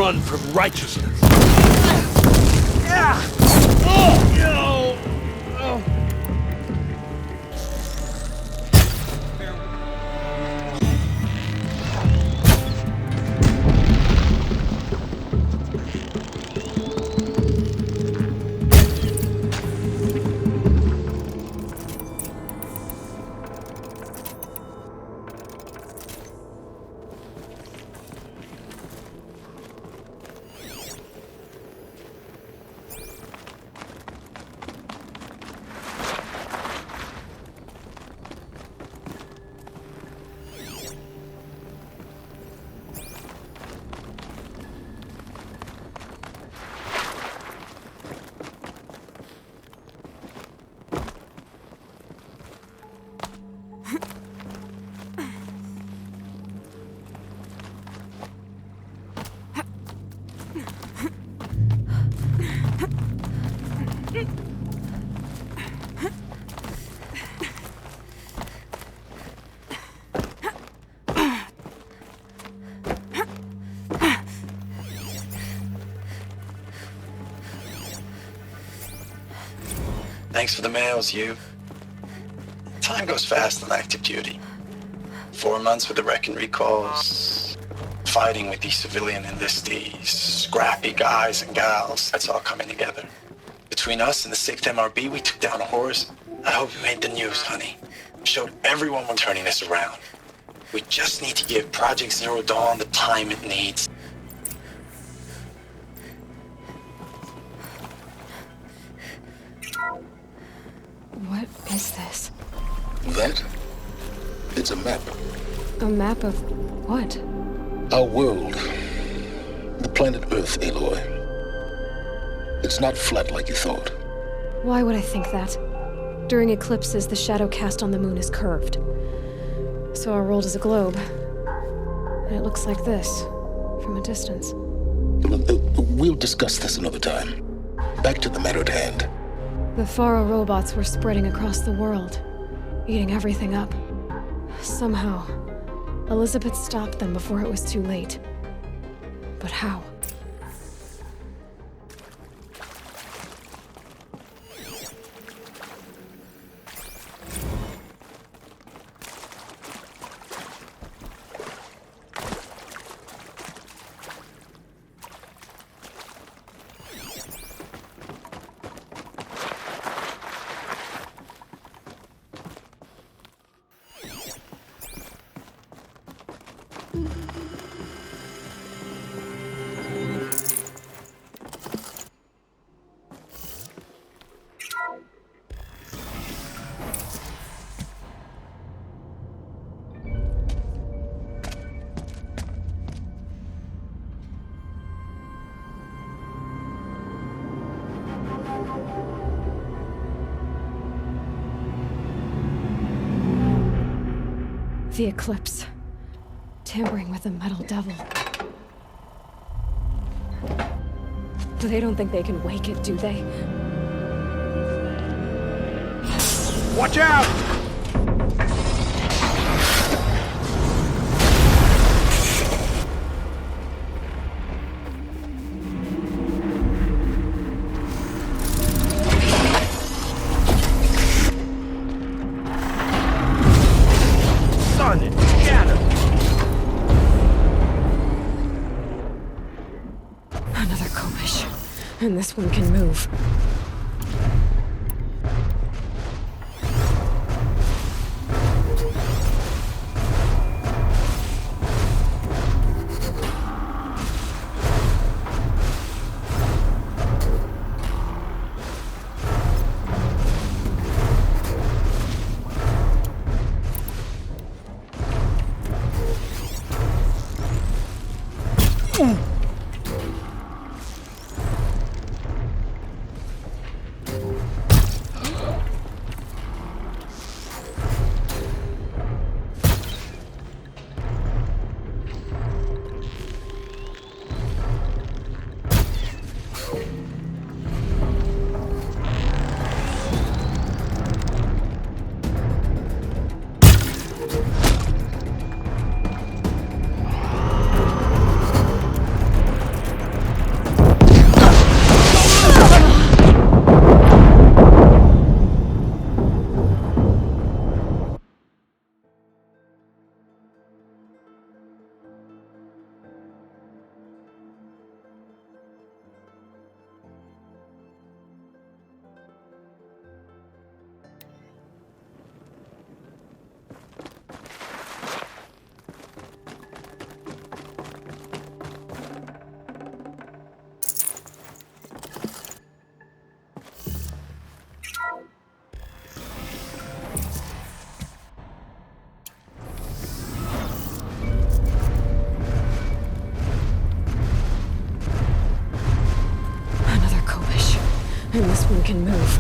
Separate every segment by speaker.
Speaker 1: run from righteousness.
Speaker 2: Thanks for the mails, you. Time goes fast on active duty. 4 months with the wreck and recalls, fighting with these civilian enlistees, scrappy guys and gals. That's all coming together. Between us and the 6th MRB, we took down a horse. I hope you made the news, honey. Showed everyone we're turning this around. We just need to give Project Zero Dawn the time it needs.
Speaker 3: What is this?
Speaker 4: That? It's a map.
Speaker 3: A map of what?
Speaker 4: Our world. The planet Earth, Aloy. It's not flat like you thought.
Speaker 3: Why would I think that? During eclipses, the shadow cast on the moon is curved. So our world is a globe. And it looks like this, from a distance.
Speaker 4: We'll discuss this another time. Back to the matter at hand.
Speaker 3: The Faro robots were spreading across the world, eating everything up. Somehow, Elizabeth stopped them before it was too late. But how? The eclipse. Tampering with the metal devil. They don't think they can wake it, do they?
Speaker 1: Watch out!
Speaker 3: Another Komish. And this one can move. And this one can move.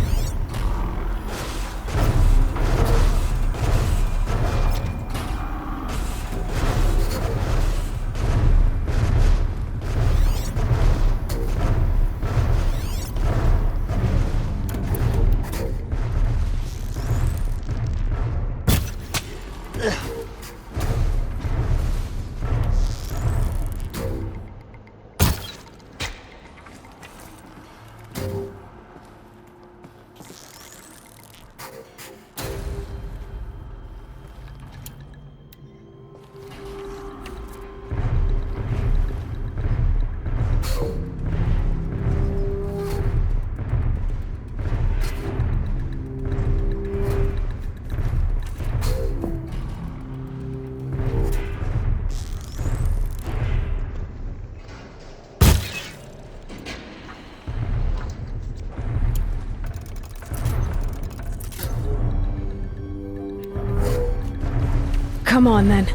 Speaker 3: Come on, then.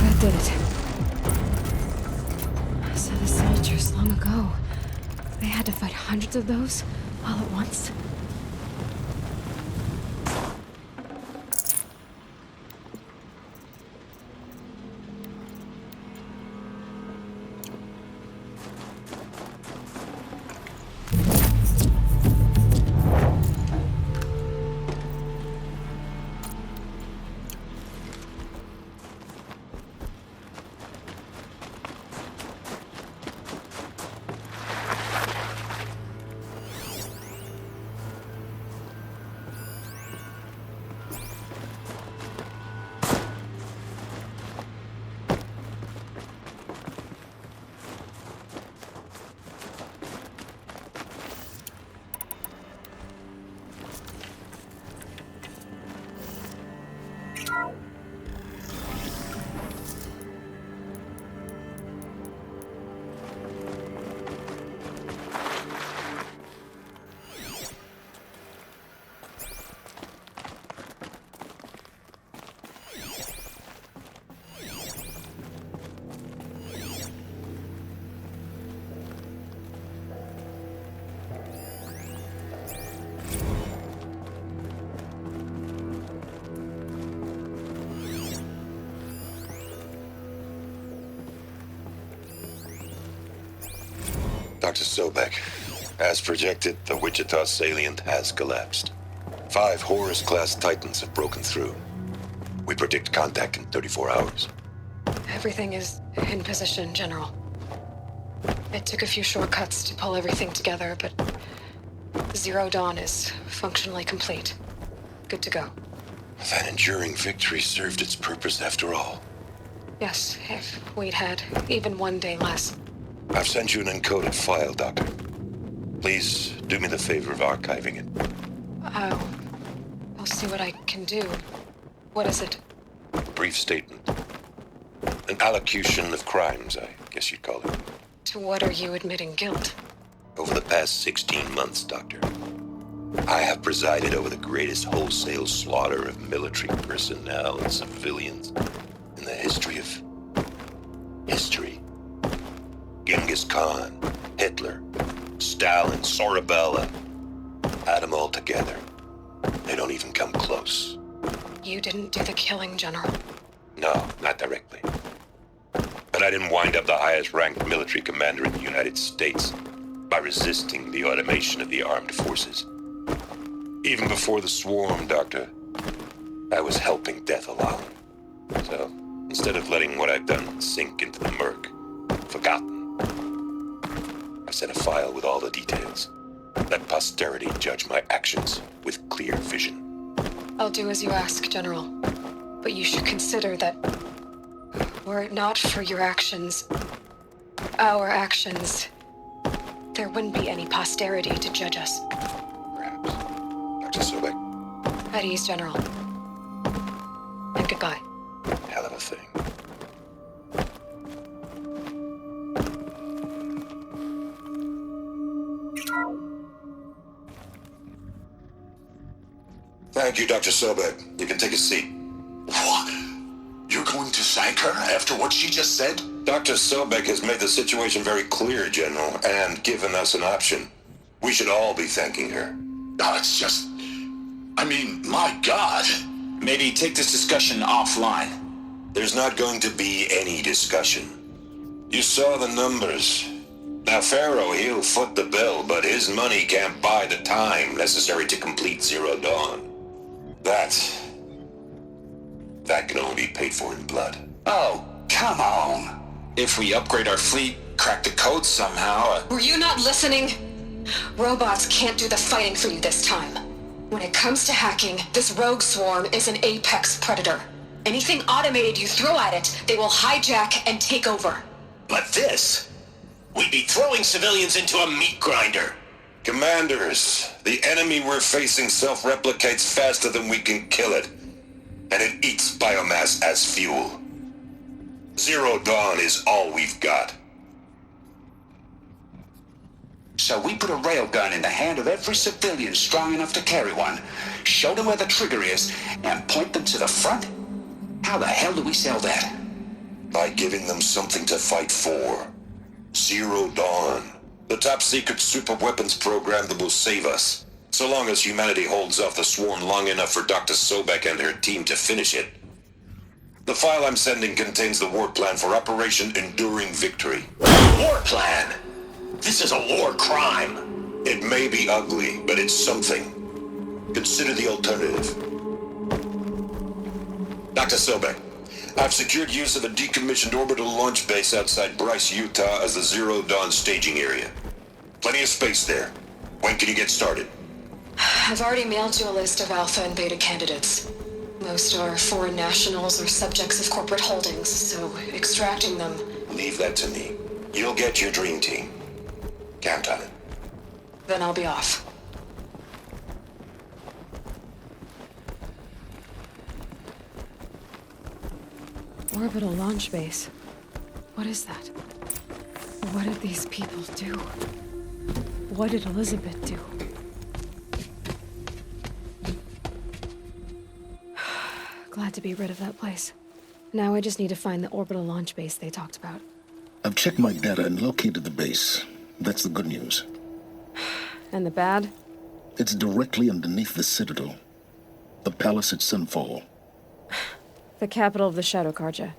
Speaker 3: That did it. So the soldiers long ago, they had to fight hundreds of those all at once.
Speaker 5: Dr. Sobek, as projected, the Wichita salient has collapsed. 5 Horus-class Titans have broken through. We predict contact in 34 hours.
Speaker 3: Everything is in position, General. It took a few shortcuts to pull everything together, but Zero Dawn is functionally complete. Good to go.
Speaker 5: That enduring victory served its purpose after all.
Speaker 3: Yes, if we'd had even one day less.
Speaker 5: I've sent you an encoded file, Doctor. Please do me the favor of archiving it.
Speaker 3: I'll see what I can do. What is it?
Speaker 5: Brief statement. An allocution of crimes, I guess you'd call it.
Speaker 3: To what are you admitting guilt?
Speaker 5: Over the past 16 months, Doctor, I have presided over the greatest wholesale slaughter of military personnel and civilians in the history of history. Genghis Khan, Hitler, Stalin, Sorabella, add them all together. They don't even come close.
Speaker 3: You didn't do the killing, General.
Speaker 5: No, not directly. But I didn't wind up the highest-ranked military commander in the United States by resisting the automation of the armed forces. Even before the swarm, Doctor, I was helping death along. So, instead of letting what I've done sink into the murk, forgotten, I sent a file with all the details. Let posterity judge my actions with clear vision.
Speaker 3: I'll do as you ask, General. But you should consider that were it not for your actions, our actions, there wouldn't be any posterity to judge us.
Speaker 5: Perhaps. Dr. Sobek,
Speaker 3: At ease, General. And goodbye.
Speaker 5: hell of a thing. Thank you, Dr. Sobek. You can take a seat.
Speaker 6: What? You're going to thank her after what she just said?
Speaker 5: Dr. Sobek has made the situation very clear, General, and given us an option. We should all be thanking her.
Speaker 6: No, it's just... I mean, my God.
Speaker 7: Maybe take this discussion offline.
Speaker 5: There's not going to be any discussion. You saw the numbers. Now, Pharaoh, he'll foot the bill, but his money can't buy the time necessary to complete Zero Dawn. That can only be paid for in blood.
Speaker 7: Oh, come on. If we upgrade our fleet, crack the code somehow...
Speaker 3: Were you not listening? Robots can't do the fighting for you this time. When it comes to hacking, this rogue swarm is an apex predator. Anything automated you throw at it, they will hijack and take over.
Speaker 6: But this... We'd be throwing civilians into a meat grinder.
Speaker 5: Commanders, the enemy we're facing self-replicates faster than we can kill it. And it eats biomass as fuel. Zero Dawn is all we've got.
Speaker 7: So we put a railgun in the hand of every civilian strong enough to carry one, show them where the trigger is, and point them to the front? How the hell do we sell that?
Speaker 5: By giving them something to fight for. Zero Dawn. The top-secret superweapons program that will save us. So long as humanity holds off the swarm long enough for Dr. Sobek and her team to finish it. The file I'm sending contains the war plan for Operation Enduring Victory.
Speaker 6: War plan? This is a war crime.
Speaker 5: It may be ugly, but it's something. Consider the alternative. Dr. Sobek, I've secured use of a decommissioned orbital launch base outside Bryce, Utah as the Zero Dawn staging area. Plenty of space there. When can you get started?
Speaker 3: I've already mailed you a list of alpha and beta candidates. Most are foreign nationals or subjects of corporate holdings, so extracting them...
Speaker 5: Leave that to me. You'll get your dream team. Count on it.
Speaker 3: Then I'll be off. Orbital launch base. What is that? What did these people do? What did Elizabeth do? Glad to be rid of that place. Now I just need to find the orbital launch base they talked about.
Speaker 4: I've checked my data and located the base. That's the good news.
Speaker 3: And the bad?
Speaker 4: It's directly underneath the Citadel. The palace at Sunfall.
Speaker 3: The capital of the Shadow Carja.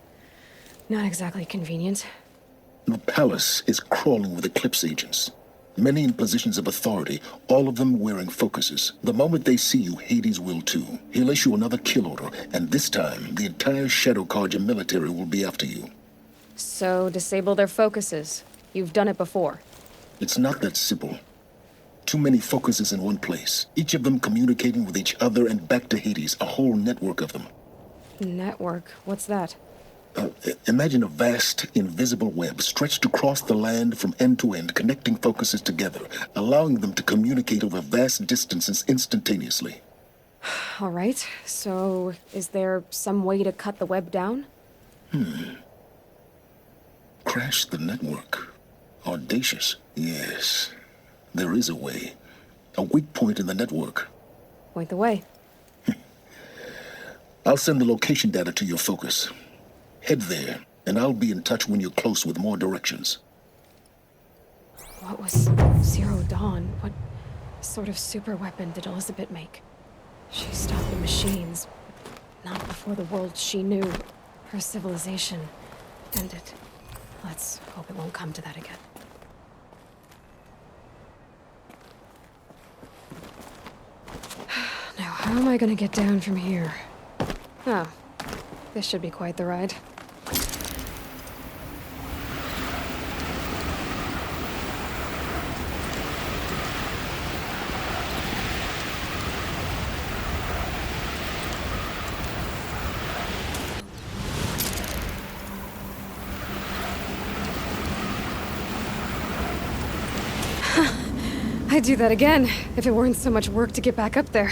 Speaker 3: Not exactly convenient.
Speaker 4: The palace is crawling with Eclipse agents. Many in positions of authority, all of them wearing focuses. The moment they see you, Hades will too. He'll issue another kill order, and this time, the entire Shadow Carja military will be after you.
Speaker 3: So, disable their focuses.
Speaker 8: You've done it before.
Speaker 4: It's not that simple. Too many focuses in one place, each of them communicating with each other and back to Hades, a whole network of them.
Speaker 8: Network? What's that?
Speaker 4: Imagine a vast, invisible web stretched across the land from end to end, connecting focuses together, allowing them to communicate over vast distances instantaneously.
Speaker 8: All right, so is there some way to cut the web down?
Speaker 4: Crash the network. Audacious. Yes, there is a way. A weak point in the network.
Speaker 8: Point the way.
Speaker 4: I'll send the location data to your focus. Head there, and I'll be in touch when you're close with more directions.
Speaker 8: What was Zero Dawn? What sort of super weapon did Elizabeth make? She stopped the machines, but not before the world she knew, her civilization, ended. Let's hope it won't come to that again. Now, how am I gonna get down from here? Oh, this should be quite the ride. I'd do that again, if it weren't so much work to get back up there.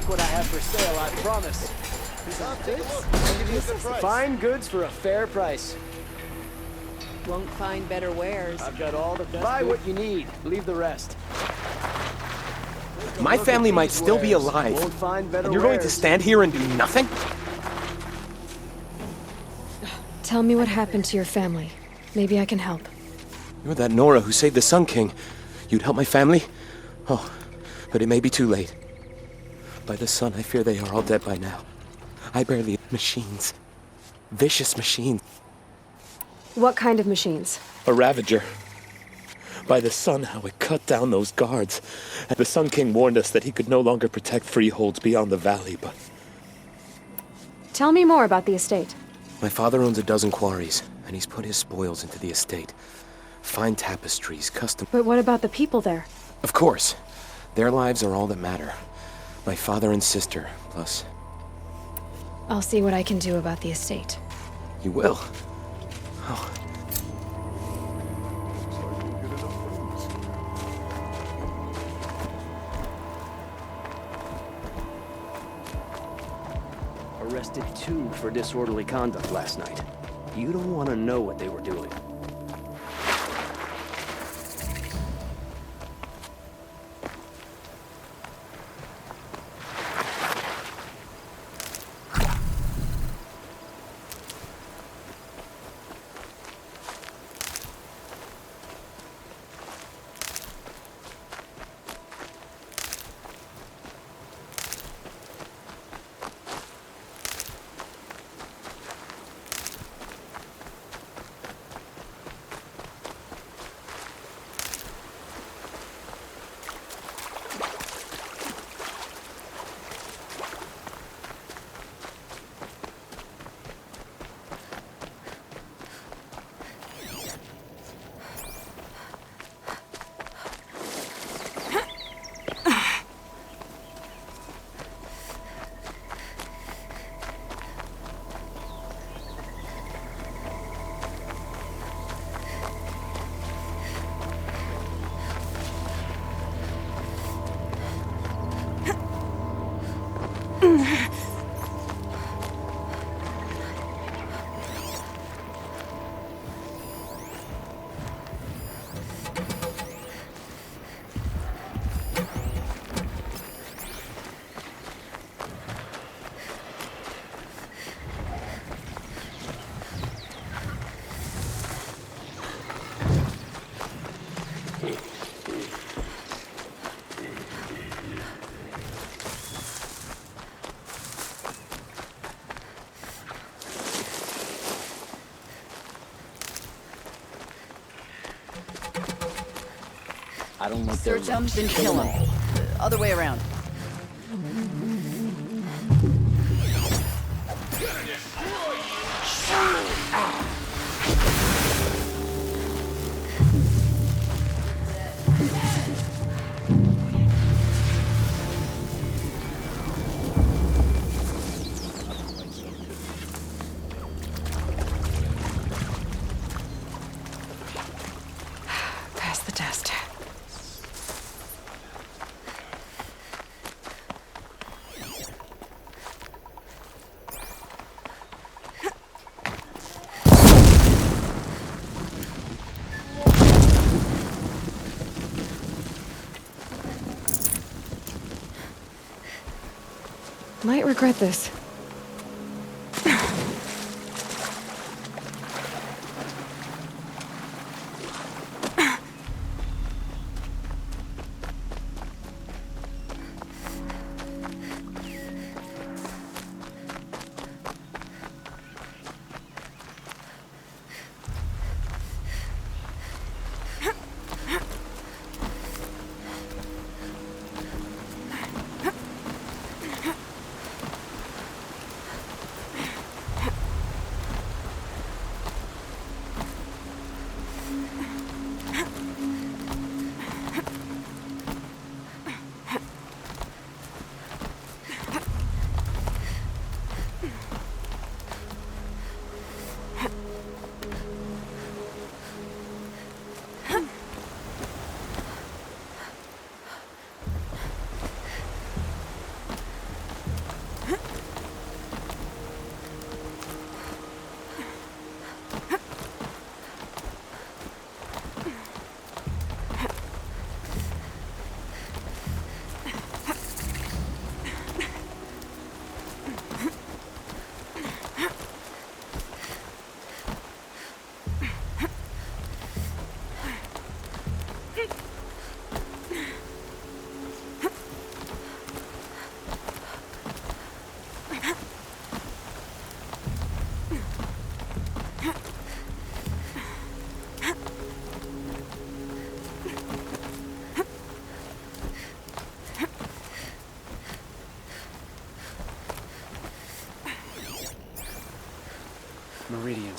Speaker 9: like what I have for sale, I promise. Fine goods for a fair price.
Speaker 10: Won't find better wares.
Speaker 9: I've got all the best. Buy what you need, leave the rest.
Speaker 11: My family might still be alive,
Speaker 9: Won't find better
Speaker 11: and you're going to
Speaker 9: wares.
Speaker 11: stand here and do nothing?
Speaker 8: Tell me what happened to your family. Maybe I can help.
Speaker 11: You're that Nora who saved the Sun King. You'd help my family? Oh, but it may be too late. By the sun, I fear they are all dead by now. I barely... machines. Vicious machines.
Speaker 8: What kind of machines?
Speaker 11: A Ravager. By the sun, how it cut down those guards. And the Sun King warned us that he could no longer protect freeholds beyond the valley, but...
Speaker 8: Tell me more about the estate.
Speaker 11: My father owns a dozen quarries, and he's put his spoils into the estate. Fine tapestries, custom...
Speaker 8: But what about the people there?
Speaker 11: Of course. Their lives are all that matter. My father and sister, plus...
Speaker 8: I'll see what I can do about the estate.
Speaker 11: You will? Oh.
Speaker 9: Arrested 2 for disorderly conduct last night. You don't want to know what they were doing. I don't like
Speaker 10: Search them, then kill them. Other way around.
Speaker 8: Pass the test. Might regret this.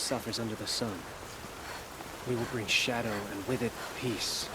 Speaker 9: suffers under the sun. We will bring shadow, and with it, peace.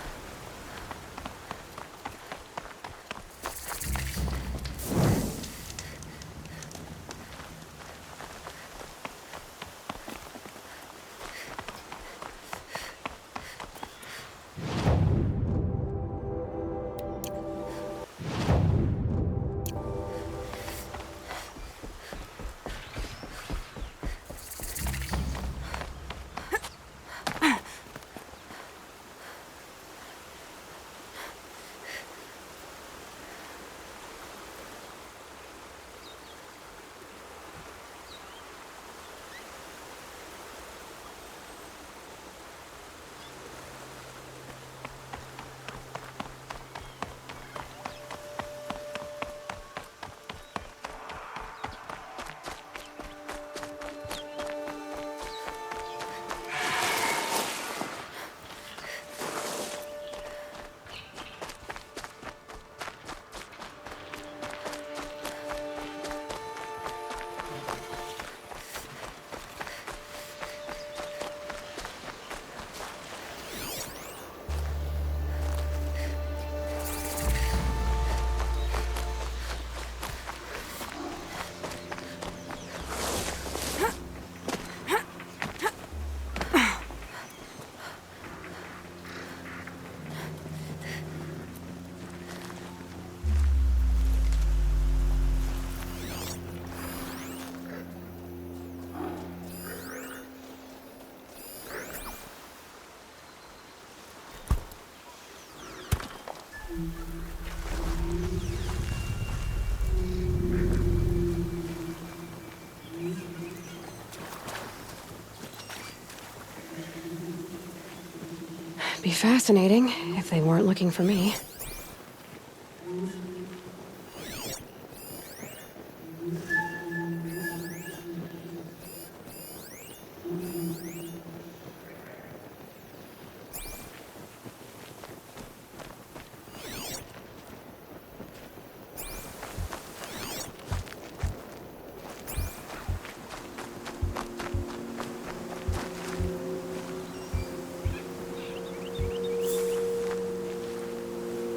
Speaker 8: Be fascinating if they weren't looking for me.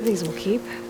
Speaker 8: These will keep.